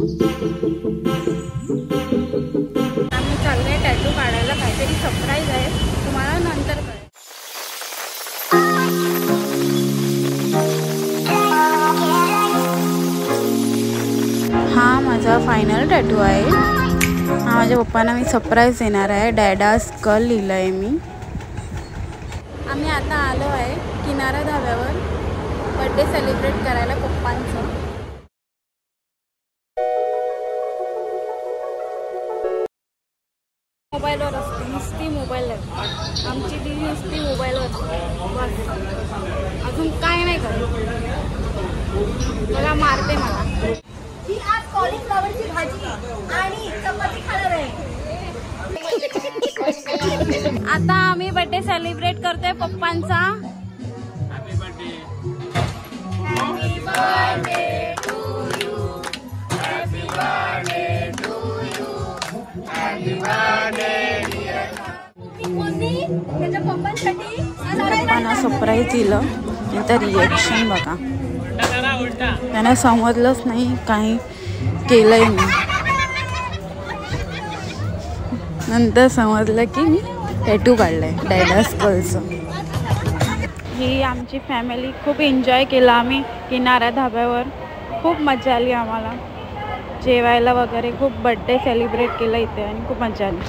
आम्ही चाललोय टॅटू काढायला, काहीतरी सरप्राईज आहे, तुम्हाला नंतर कळेल. हा माझा फायनल टॅटू आहे. हा माझ्या पप्पांना मी सरप्राईज देणार आहे. डॅडाज कल लिहिलं आहे मी. आम्ही आता आलो आहे किनारा धाब्यावर बर्थडे सेलिब्रेट करायला पप्पांचं. मोबाईलवर असते, नुसती मोबाईल आहे आमची ती, नुसती मोबाईलवर बस, अजून काय नाही करत. बघा मारते मला. ही आज कॉलीफ्लॉवरची भाजी आणि चपाती खाणार आहे. आता आम्ही बर्थडे सेलिब्रेट करतोय पप्पांचा. Happy birthday to you, happy birthday to you, happy birthday dear. त्याच्या पप्पांसाठी पप्पांना सरप्राईज दिलं. नंतर रिएक्शन बघा, त्यांना समजलंच नाही काही केलंय मी. नंतर समजलं की मी टॅटू काढलंय डॅडाज कलचं. ही आमची फॅमिली खूप एन्जॉय केला आम्ही किनारा धाब्यावर. खूप मजा आली आम्हाला जेवायला वगैरे. खूप बर्थडे सेलिब्रेट केलं इथे आणि खूप मजा आली.